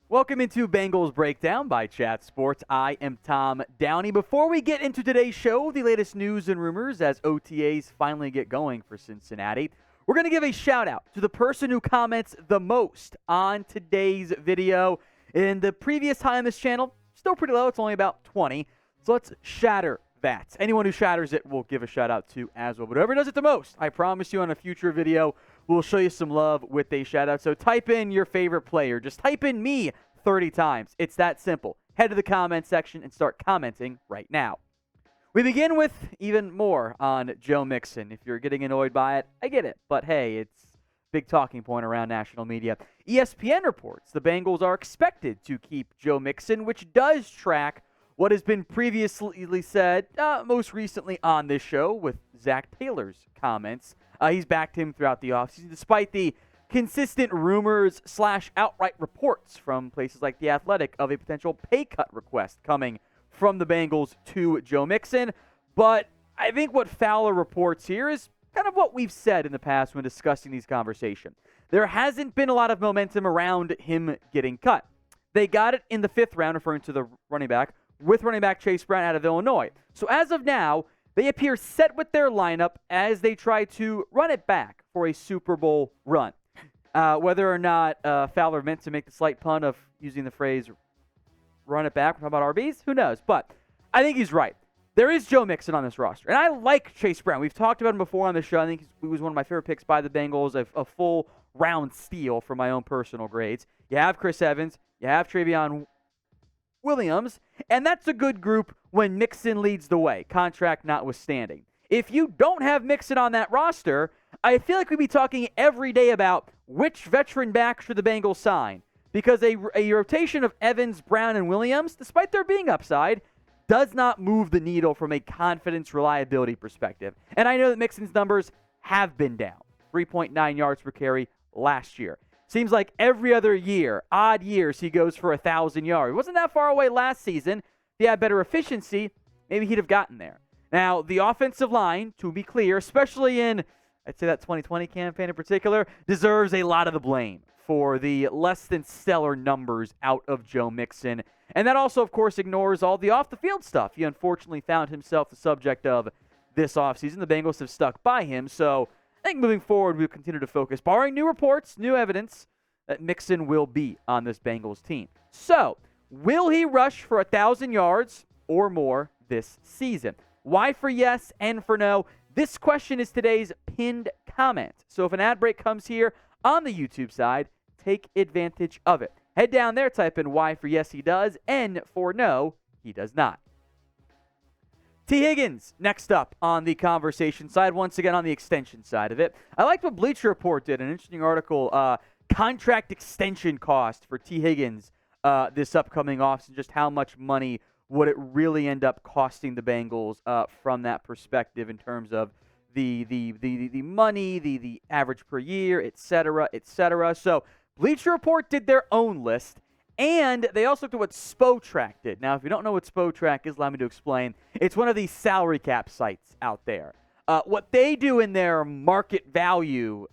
Welcome into Bengals Breakdown by Chat Sports. I am Tom Downey. Before we get into today's show, the latest news and rumors as OTAs finally get going for Cincinnati, we're going to give a shout out to the person who comments the most on today's video. In the previous high on this channel, still pretty low. It's only about 20. So let's shatter that. Anyone who shatters it, we'll give a shout out to as well. But whoever does it the most, I promise you on a future video, we'll show you some love with a shout out. So type in your favorite player. Just type in me 30 times. It's that simple. Head to the comment section and start commenting right now. We begin with even more on Joe Mixon. If you're getting annoyed by it, I get it. But hey, it's a big talking point around national media. ESPN reports the Bengals are expected to keep Joe Mixon, which does track what has been previously said, most recently on this show with Zac Taylor's comments. He's backed him throughout the offseason, despite the consistent rumors / outright reports from places like The Athletic of a potential pay cut request coming from the Bengals to Joe Mixon. But I think what Fowler reports here is kind of what we've said in the past when discussing these conversations. There hasn't been a lot of momentum around him getting cut. They got it in the 5th round, referring to the running back, with running back Chase Brown out of Illinois. So as of now, they appear set with their lineup as they try to run it back for a Super Bowl run. Whether or not Fowler meant to make the slight pun of using the phrase run it back, how about RBs? Who knows? But I think he's right. There is Joe Mixon on this roster. And I like Chase Brown. We've talked about him before on the show. I think he was one of my favorite picks by the Bengals, a full round steal for my own personal grades. You have Chris Evans. You have Travion Williams, and that's a good group when Mixon leads the way, contract notwithstanding. If you don't have Mixon on that roster, I feel like we'd be talking every day about which veteran back should the Bengals sign, because a rotation of Evans, Brown, and Williams, despite there being upside, does not move the needle from a confidence reliability perspective. And I know that Mixon's numbers have been down, 3.9 yards per carry last year. Seems like every other year, odd years, he goes for 1,000 yards. He wasn't that far away last season. If he had better efficiency, maybe he'd have gotten there. Now, the offensive line, to be clear, especially in, I'd say that 2020 campaign in particular, deserves a lot of the blame for the less than stellar numbers out of Joe Mixon. And that also, of course, ignores all the off-the-field stuff he unfortunately found himself the subject of this offseason. The Bengals have stuck by him, so I think moving forward, we'll continue to focus, barring new reports, new evidence, that Mixon will be on this Bengals team. So, will he rush for 1,000 yards or more this season? Y for yes, N for no. This question is today's pinned comment. So if an ad break comes here on the YouTube side, take advantage of it. Head down there, type in Y for yes, he does, N for no, he does not. Tee Higgins, next up on the conversation side, once again on the extension side of it. I liked what Bleacher Report did, an interesting article, contract extension cost for Tee Higgins this upcoming offseason, just how much money would it really end up costing the Bengals from that perspective in terms of the money, the average per year, et cetera, et cetera. So Bleacher Report did their own list. And they also looked at what Spotrac did. Now, if you don't know what Spotrac is, allow me to explain. It's one of these salary cap sites out there. What they do in their market value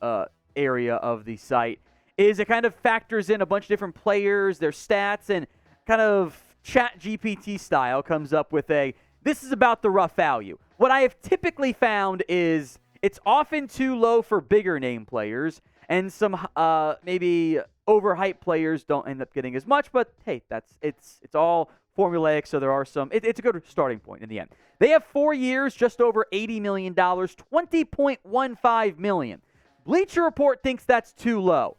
area of the site is it kind of factors in a bunch of different players, their stats, and kind of Chat GPT style comes up with this is about the rough value. What I have typically found is it's often too low for bigger name players, and some maybe overhyped players don't end up getting as much, but hey, it's all formulaic, so there are some. It's a good starting point in the end. They have 4 years, just over $80 million, $20.15 million. Bleacher Report thinks that's too low.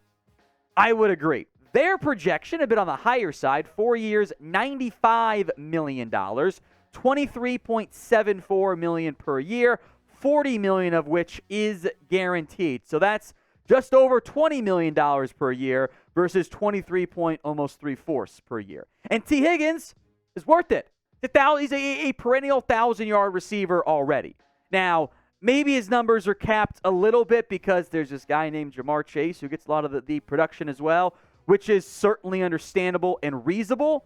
I would agree. Their projection a bit on the higher side, 4 years, $95 million, $23.74 million per year, $40 million of which is guaranteed. So that's just over $20 million per year versus 23 point almost 3/4 per year. And Tee Higgins is worth it. He's a perennial 1,000-yard receiver already. Now, maybe his numbers are capped a little bit because there's this guy named Jamar Chase who gets a lot of the production as well, which is certainly understandable and reasonable,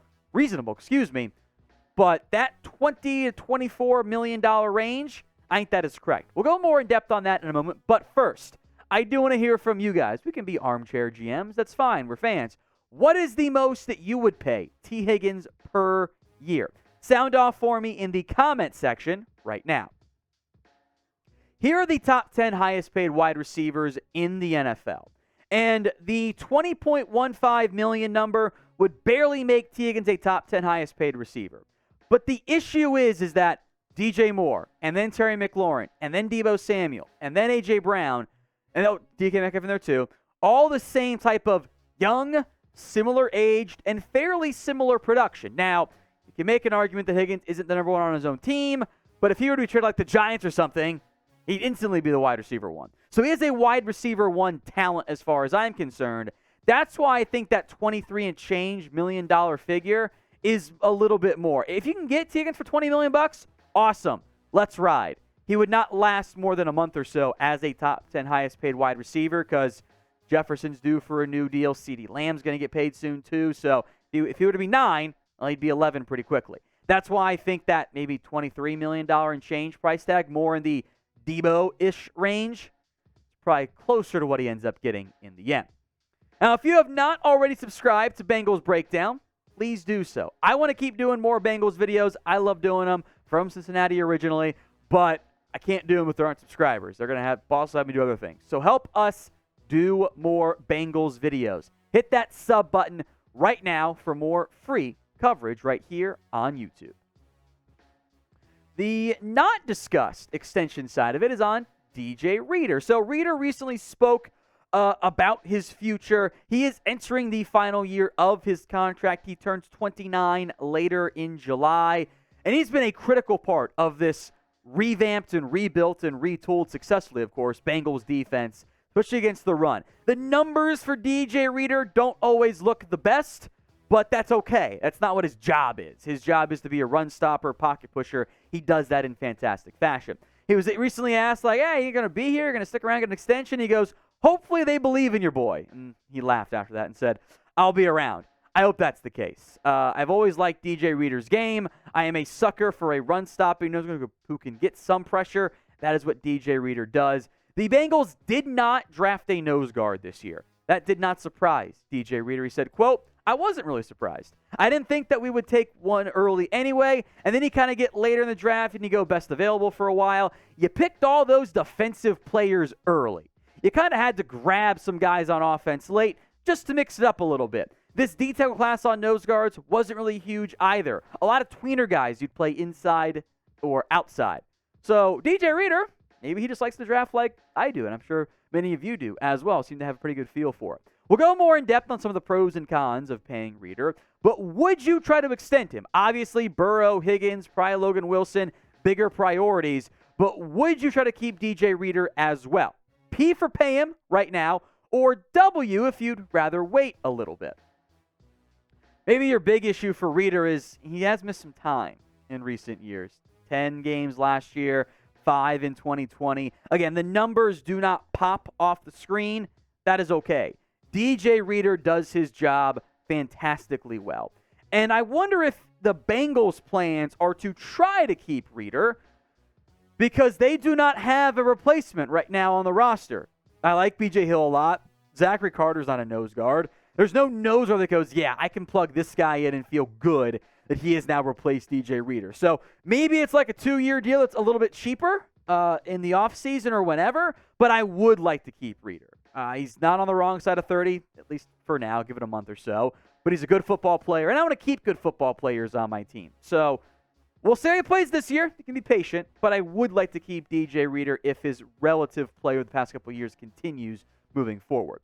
but that $20 to $24 million range, I think that is correct. We'll go more in depth on that in a moment, but first, I do want to hear from you guys. We can be armchair GMs. That's fine. We're fans. What is the most that you would pay Tee Higgins per year? Sound off for me in the comment section right now. Here are the top 10 highest paid wide receivers in the NFL. And the $20.15 million number would barely make Tee Higgins a top 10 highest paid receiver. But the issue is that DJ Moore, and then Terry McLaurin, and then Deebo Samuel, and then A.J. Brown, and DK Metcalf in there too, all the same type of young, similar aged, and fairly similar production. Now, you can make an argument that Higgins isn't the number one on his own team, but if he were to be treated like the Giants or something, he'd instantly be the wide receiver one. So he is a wide receiver one talent as far as I'm concerned. That's why I think that 23 and change $1 million figure is a little bit more. If you can get Tee Higgins for $20 million, awesome. Let's ride. He would not last more than a month or so as a top 10 highest paid wide receiver because Jefferson's due for a new deal. CeeDee Lamb's going to get paid soon too. So if he were to be 9, well, he'd be 11 pretty quickly. That's why I think that maybe $23 million and change price tag, more in the Deebo-ish range, probably closer to what he ends up getting in the end. Now, if you have not already subscribed to Bengals Breakdown, please do so. I want to keep doing more Bengals videos. I love doing them from Cincinnati originally, but I can't do them if there aren't subscribers. They're going to have also have me do other things. So help us do more Bengals videos. Hit that sub button right now for more free coverage right here on YouTube. The not discussed extension side of it is on DJ Reader. So Reader recently spoke about his future. He is entering the final year of his contract. He turns 29 later in July, and he's been a critical part of this revamped and rebuilt and retooled successfully, of course, Bengals defense, especially against the run. The numbers for DJ Reader don't always look the best, but that's okay. That's not what his job is. His job is to be a run stopper, pocket pusher. He does that in fantastic fashion. He was recently asked, like, hey, you're going to be here? You're going to stick around, get an extension? He goes, hopefully they believe in your boy. And he laughed after that and said, I'll be around. I hope that's the case. I've always liked DJ Reader's game. I am a sucker for a run stopping who can get some pressure. That is what DJ Reader does. The Bengals did not draft a nose guard this year. That did not surprise DJ Reader. He said, quote, I wasn't really surprised. I didn't think that we would take one early anyway, and then you kind of get later in the draft and you go best available for a while. You picked all those defensive players early. You kind of had to grab some guys on offense late just to mix it up a little bit. This detail class on nose guards wasn't really huge either. A lot of tweener guys you'd play inside or outside. So DJ Reader, maybe he just likes to draft like I do, and I'm sure many of you do as well. Seem to have a pretty good feel for it. We'll go more in depth on some of the pros and cons of paying Reader, but would you try to extend him? Obviously, Burrow, Higgins, probably Logan Wilson, bigger priorities, but would you try to keep DJ Reader as well? P for pay him right now, or W if you'd rather wait a little bit. Maybe your big issue for Reader is he has missed some time in recent years. 10 games last year, 5 in 2020. Again, the numbers do not pop off the screen. That is okay. DJ Reader does his job fantastically well. And I wonder if the Bengals' plans are to try to keep Reader because they do not have a replacement right now on the roster. I like B.J. Hill a lot. Zachary Carter's not a nose guard. There's no nose guard that goes, yeah, I can plug this guy in and feel good that he has now replaced DJ Reader. So maybe it's like a 2-year deal that's a little bit cheaper in the offseason or whenever, but I would like to keep Reader. He's not on the wrong side of 30, at least for now. Give it a month or so. But he's a good football player, and I want to keep good football players on my team. So we'll see how he plays this year. You can be patient, but I would like to keep DJ Reader if his relative play over the past couple of years continues moving forward.